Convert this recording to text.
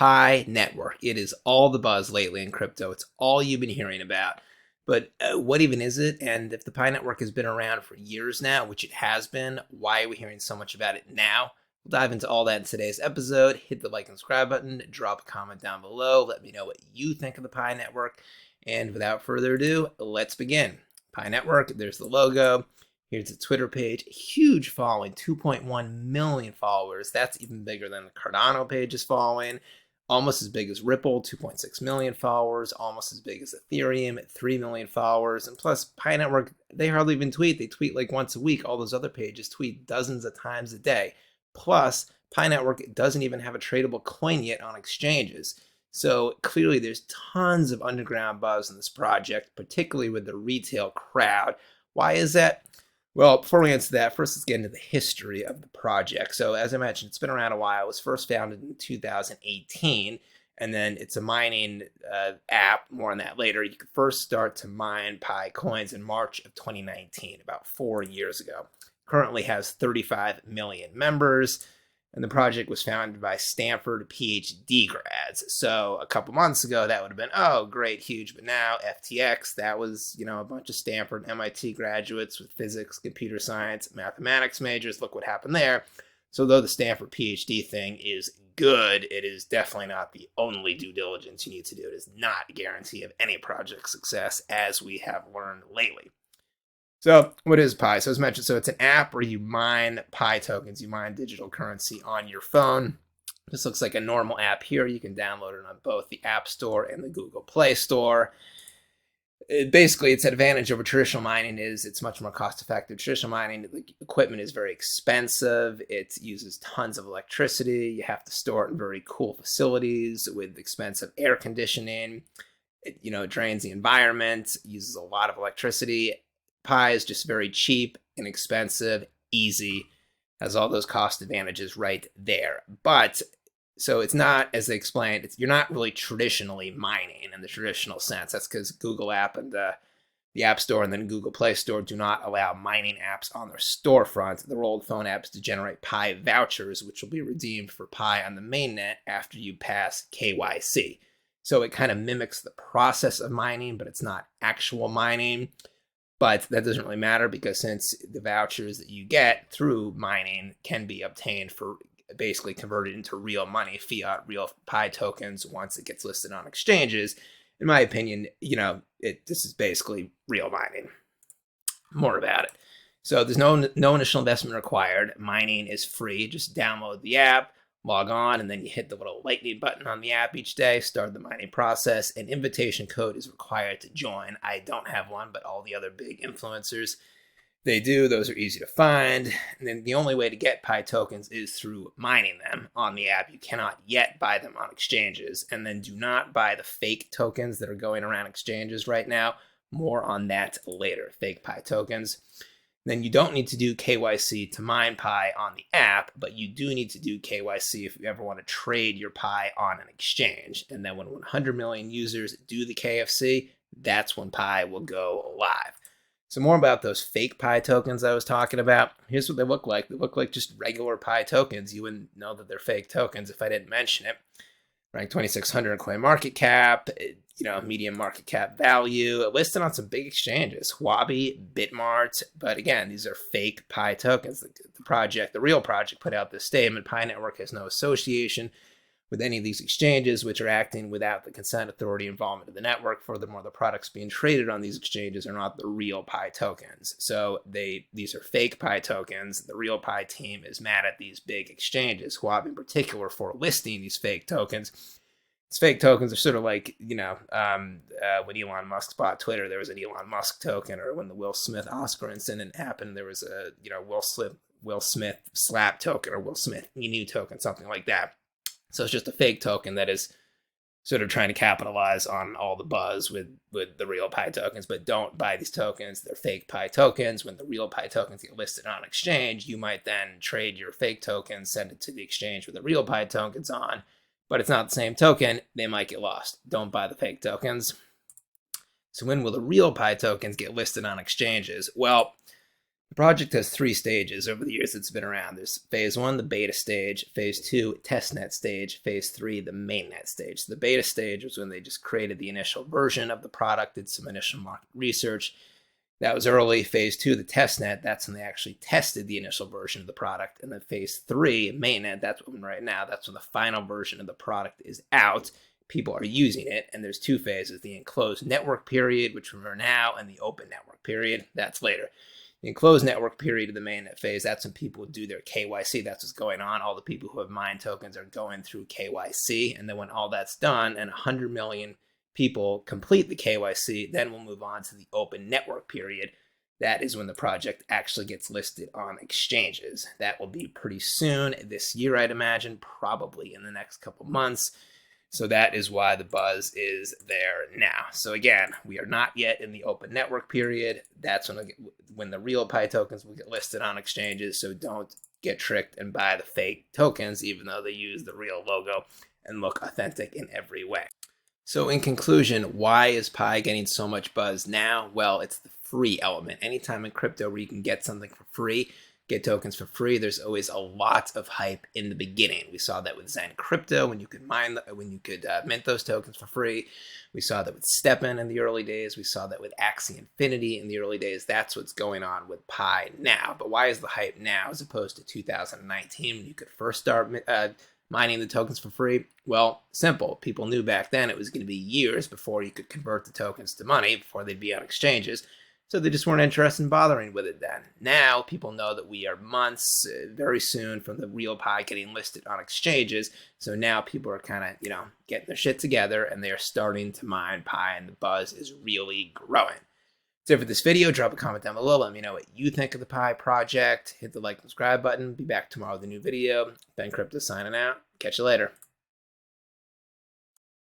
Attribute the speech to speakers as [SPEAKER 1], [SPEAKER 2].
[SPEAKER 1] Pi network. It is all the buzz lately in crypto. It's all you've been hearing about. But what even is it? And if the Pi network has been around for years now, which it has been, why are we hearing so much about it now? We'll dive into all that in today's episode. Hit the like and subscribe button, drop a comment down below. Let me know what you think of the Pi network. And without further ado, let's begin. Pi network, there's the logo. Here's the Twitter page, huge following, 2.1 million followers. That's even bigger than the Cardano page is following. Almost as big as Ripple, 2.6 million followers. Almost as big as Ethereum at 3 million followers. And plus, Pi Network, they hardly even tweet. They tweet like once a week. All those other pages tweet dozens of times a day. Plus, Pi Network doesn't even have a tradable coin yet on exchanges. So clearly there's tons of underground buzz in this project, particularly with the retail crowd. Why is that? Well, before we answer that, first let's get into the history of the project. So as I mentioned, it's been around a while. It was first founded in 2018, and then it's a mining app. More on that later. You could first start to mine Pi coins in March of 2019, about 4 years ago. Currently has 35 million members, and the project was founded by Stanford PhD grads. So a couple months ago, that would have been, oh, great, huge. But now FTX, that was, a bunch of Stanford, MIT graduates with physics, computer science, mathematics majors. Look what happened there. So though the Stanford PhD thing is good, it is definitely not the only due diligence you need to do. It is not a guarantee of any project success, as we have learned lately. So what is Pi? So as mentioned, it's an app where you mine Pi tokens. You mine digital currency on your phone. This looks like a normal app here. You can download it on both the App Store and the Google Play Store. Basically, its advantage over traditional mining is it's much more cost effective. Traditional mining, the equipment is very expensive. It uses tons of electricity. You have to store it in very cool facilities with expensive air conditioning. It drains the environment, uses a lot of electricity. Pi is just very cheap, inexpensive, easy, has all those cost advantages right there. But so it's not, as they explained, you're not really traditionally mining in the traditional sense. That's because Google App and the App Store and then Google Play Store do not allow mining apps on their storefront. The role of phone apps to generate Pi vouchers, which will be redeemed for Pi on the mainnet after you pass KYC. So it kind of mimics the process of mining, but it's not actual mining. But that doesn't really matter because since the vouchers that you get through mining can be obtained for basically converted into real money, fiat, real Pi tokens once it gets listed on exchanges, in my opinion, this is basically real mining. More about it. So there's no initial investment required. Mining is free. Just download the app, log on, and then you hit the little lightning button on the app each day, start the mining process. An invitation code is required to join. I don't have one, but all the other big influencers, they do. Those are easy to find. And then the only way to get Pi tokens is through mining them on the app. You cannot yet buy them on exchanges. And then do not buy the fake tokens that are going around exchanges right now. More on that later, fake Pi tokens. Then you don't need to do KYC to mine Pi on the app, but you do need to do KYC if you ever want to trade your Pi on an exchange. And then when 100 million users do the KFC, that's when Pi will go live. So more about those fake Pi tokens I was talking about. Here's what they look like. They look like just regular Pi tokens. You wouldn't know that they're fake tokens if I didn't mention it. Ranked 2,600 coin market cap, medium market cap value, listed on some big exchanges, Huobi, Bitmart. But again, these are fake Pi tokens. The real project put out this statement. Pi Network has no association with any of these exchanges, which are acting without the consent, authority, involvement of the network. Furthermore, the products being traded on these exchanges are not the real Pi tokens. So these are fake Pi tokens. The real Pi team is mad at these big exchanges, Huobi in particular, for listing these fake tokens. These fake tokens are sort of like, when Elon Musk bought Twitter, there was an Elon Musk token, or when the Will Smith Oscar incident happened, there was a, Will Smith slap token, or Will Smith new token, something like that. So it's just a fake token that is sort of trying to capitalize on all the buzz with the real Pi tokens, but don't buy these tokens. They're fake Pi tokens. When the real Pi tokens get listed on exchange, you might then trade your fake tokens, send it to the exchange with the real Pi tokens on, but it's not the same token. They might get lost. Don't buy the fake tokens. So when will the real Pi tokens get listed on exchanges? Well, The project has 3 stages over the years it's been around. There's phase 1, the beta stage, phase 2, testnet stage, phase 3, the mainnet stage. So the beta stage was when they just created the initial version of the product, did some initial market research. That was early. Phase 2, the testnet, that's when they actually tested the initial version of the product. And then phase 3, mainnet, that's when right now, that's when the final version of the product is out. People are using it, and there's 2 phases: the enclosed network period, which we're now, and the open network period. That's later. The enclosed network period of the mainnet phase, that's when people do their KYC. That's what's going on. All the people who have mined tokens are going through KYC. And then when all that's done and 100 million people complete the KYC, then we'll move on to the open network period. That is when the project actually gets listed on exchanges. That will be pretty soon this year, I'd imagine, probably in the next couple months. So that is why the buzz is there now. So again, we are not yet in the open network period. That's when the real Pi tokens will get listed on exchanges. So don't get tricked and buy the fake tokens, even though they use the real logo and look authentic in every way. So in conclusion, why is Pi getting so much buzz now? Well, it's the free element. Anytime in crypto where you can get something for free, get tokens for free, there's always a lot of hype in the beginning. We saw that with Zen Crypto when you could mint those tokens for free. We saw that with STEPN in the early days. We saw that with Axie Infinity in the early days. That's what's going on with Pi now. But why is the hype now as opposed to 2019 when you could first start mining the tokens for free? Well, simple. People knew back then it was going to be years before you could convert the tokens to money, before they'd be on exchanges. So they just weren't interested in bothering with it then. Now people know that we are months, very soon, from the real Pi getting listed on exchanges. So now people are kind of, getting their shit together, and they're starting to mine Pi, and the buzz is really growing. So for this video, drop a comment down below. Let me know what you think of the Pi project. Hit the like and subscribe button. Be back tomorrow with a new video. Ben Crypto signing out. Catch you later.